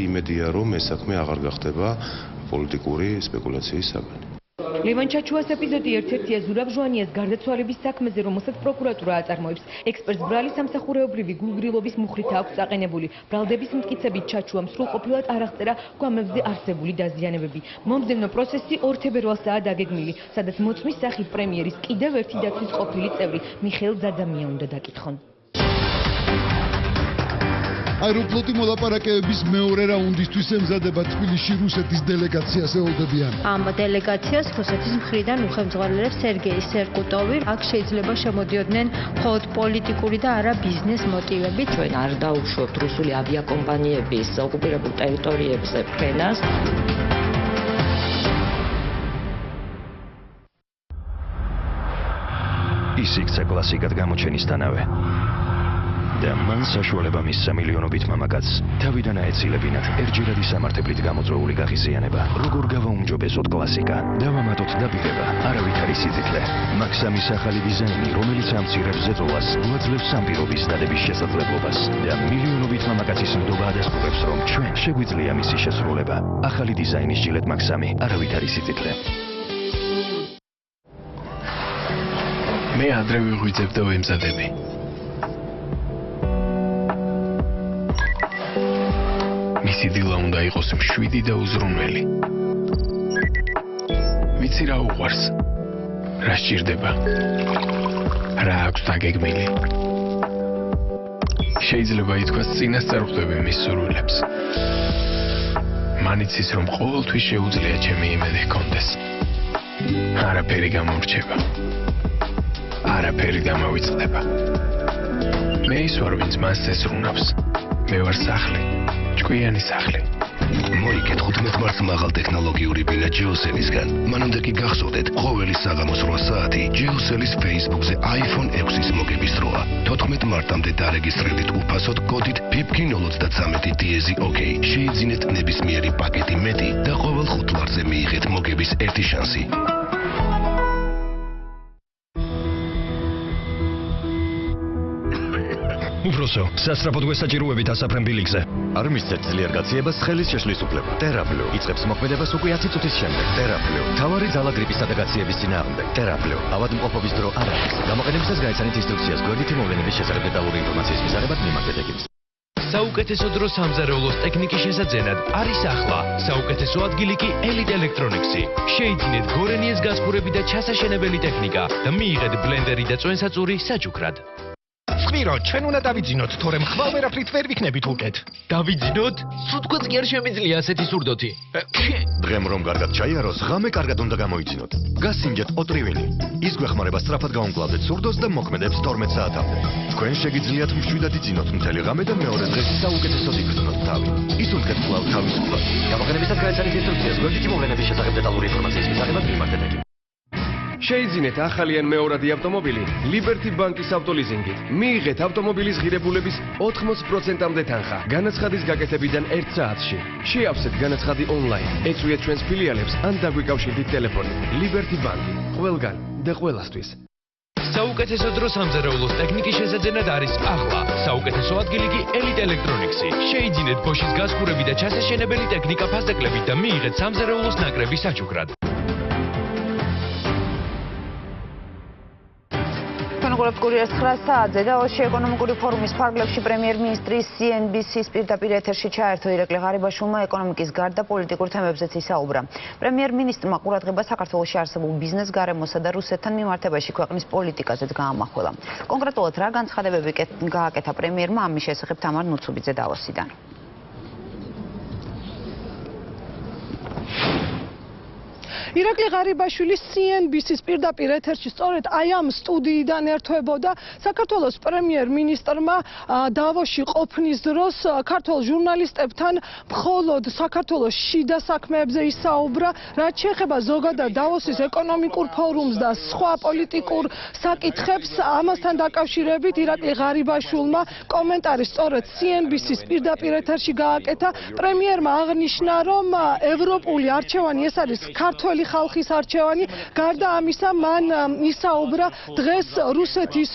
იმედია, რომ ეს საქმე აღარ გახდება პოლიტიკური სპეკულაციის საგანი. ლევან ჩაჩუას ეპიზოდი ერთ-ერთია ზურაბ ჟვანიას გარდაცვალების საქმეზე, რომელსაც პროკურატურა აწარმოებს. ექსპერტს ბრალი სამსახურეობრივი გულგრილობის მუხრით აქვს აყენებული. ბრალდების მტკიცებით ჩაჩუამ სრულყოფილად არ აღწერა გვამებზე არსებული დაზიანებები. მომდევნო პროცესი 2 თებერვალსაა დაგეგმილი, სადაც მოწმის სახით პრემიერის კიდევ ერთი დაცვის ყოფილი წევრი მიხეილ ძადამია უნდა დაკითხონ. აეროფლოტი მოლაპარაკებების მეორე რაუნდისთვის ემზადება თბილისში რუსეთის დელეგაციას ეუბნებიან. ამ დელეგაციას რუსეთის მხრიდან უხელმძღვანელებს სერგეი სერკუტოვი. აქ შეიძლება შემოდიოდნენ მხოლოდ პოლიტიკური და არა ბიზნეს მოტივებით. ჩვენ არ დაუშვებთ რუსული ავიაკომპანიების ოკუპირებულ ტერიტორიებზე ფრენას. ის იქცა კლასიკად გამოჩენისთანავე. და მან საშუალება მისცა მილიონობით მამაკაცს თავიდან აეცილებინათ ერთჯერადი სამართლით გამოწვეული გაღიზიანება. როგორ გავაუმჯობესოთ კლასიკა, დავამატოთ დაბირება, არავითარი სიძითლე. მაქსამის ახალი დიზაინი, რომელიც ამცირებს ზეწოლას, გვაძლევს სამპირობის დადების შესაძლებლობას და მილიონობით მამაკაცის ნდობა ადასტურებს, რომ ჩვენ შეგვიძლია მისი შესრულება. ახალი დიზაინის ჟილეტ მაქსამი, არავითარი სიძითლე. მე ადრე ვიღვიძებ და ვემზადები. მისი დილა უნდა იყოს მშვიდი და უზრუნველი. ვიცი რა უყვარს, რა სჭირდება, რა აქვს დაგეგმილი. შეიძლება ითქვას წინასწარ ხვდები მის სურვილებს. მან იცის, რომ ყოველთვის შეუძლია ჩემი იმედი ჰქონდეს. არაფერი გამორჩება. არაფერი გამოვიწყდება. მე ის ვარ, ვინც მას ესრუნავს. მე ვარ სახლი. ჭკვიანი სახლი. მოიგეთ 15 მარტს მაღალ ტექნოლოგიური ბინა ჯეოსელისგან. მანამდე კი გახსოვდეთ, ყოველი საღამოს 8 საათი ჯეოსელის Facebook-ზე iPhone 6-ის მოგების დროა. 14 მარტამდე დარეგისტრირდით უფასოდ კოდით PIPKIN033 DIEZI OK. შეიძინეთ ნებისმიერი პაკეტი მეტი და ყოველ 5 ლარზე მიიღეთ მოგების ერთი შანსი. უბრალოდ სასწრაფოდ გვესაჭიროებით ასაფრენ ბილიკზე. არ მისცეთ ძლიერ გაციებას ხელის შეშლის უფლება. Teraplu იწყებს მოქმედებას უკვე 10 წუთის შემდეგ. Teraplu თავარი ძალა გრიპისა და გაციების წინააღმდეგ. Teraplu ავადმყოფობის დრო არ არის. გამოყენებისას გაიცანით ინსტრუქციას გვერდითი მოვლენების შესახებ დეტალური ინფორმაციის მისაღებად მიმართეთ ექიმს. საუკეთესო დრო სამზარეულოს ტექნიკის შესაძენად არის ახლა. საუკეთესო ადგილი კი Elite Electronics-ი. შეიძინეთ გორენიეს გასხურები და ჩასაშენებელი ტექნიკა და მიიღეთ ბლენდერი და წვენსაწური საჩუქრად. სკვირო, ჩვენ უნდა დავიძინოთ, თორემ ხვალ ვერაფრით ვერ ვიქნებით უკეთ. დავიძინოთ? სულ კი არ შემიძლია ასეთი სურდოთი. დღემ რომ კარგად ჩაიაროს, ღამე კარგად უნდა გამოიცინოთ. გასინჯეთ ოტრივინი. ის გვეხმარება სწრაფად გაუმკლავდეთ სურდოს და მოქმედებს 12 საათამდე. თქვენ შეგიძლიათ მშვიდად იცინოთ მთელი ღამე და მეორე დღეს საუკეთესოდ იგრძნოთ თავი. ისუნთქეთ კვლავ თავისუფლად. გამოყენებისას გაიცანით ინსტრუქციას გვერდითი მოვლენების შესახებ დეტალური ინფორმაციის მისაღებად მიმართეთ ექიმს. შეიძინეთ ახალი ან მეორადი ავტომობილი Liberty Bank-ის ავტოლიზინგით. მიიღეთ ავტომობილის ღირებულების 80%-მდე თანხა. განაცხადის გაკეთებიდან 1 საათში. შეავსეთ განაცხადი ონლაინ. ეწვიეთ ჩვენს ფილიალებს ან დაგვიკავშირდით ტელეფონით. Liberty Bank. ყველგან და ყველასთვის. საუკეთესო დრო სამზარეულოს ტექნიკის შესაძენად არის ახლა. საუკეთესო ადგილი კი Elite Electronics-ი. შეიძინეთ Bosch-ის გასხურები და ჩასაშენებელი ტექნიკა ფასდაკლებით და მიიღეთ სამზარეულოს ნაკრები საჩუქრად. განაგურებთ კურიერს 9 საათზე და ოსში ეკონომიკური ფორუმის ფარგლებში პრემიერ-მინისტრის CNBC-ის პირდაპირ ეთერში ჩაერთო ირაკლი ღარიბაშვილმა ეკონომიკის გარდა პოლიტიკურ თემებზეც ისაუბრა. პრემიერ-მინისტრმა ყურადღება საქართველოში არსებულ ბიზნეს გარემოსა და რუსეთთან მიმართებაში ქვეყნის პოლიტიკაზეც გაამახვილა. კონკრეტულად რა განცხადებები გააკეთა პრემიერმა, ამის შესახებ თამარ ნუცუბიძე დავოსიდან. ირაკლი ღარიბაშვილის CNBC-ის პირდაპირ ეთერში სწორედ აი ამ სტუდიიდან ერთვებოდა საქართველოს პრემიერ-მინისტრმა დავოსში ყოფნის დროს ქართველ ჟურნალისტებთან მხოლოდ საქართველოს შიდა საქმეებზე ისაუბრა, რაც შეეხება ზოგადად დავოსის ეკონომიკურ ფორუმს და სხვა პოლიტიკურ საკითხებს. ამასთან დაკავშირებით ირაკლი ღარიბაშვილმა კომენტარი სწორედ CNBC-ის პირდაპირ ეთერში გააკეთა. პრემიერმა აღნიშნა, რომ ევროპული არჩევანი ეს არის ქართველი ხალხის არჩევანი. გარდა ამისა, მან ისაუბრა დღეს რუსეთის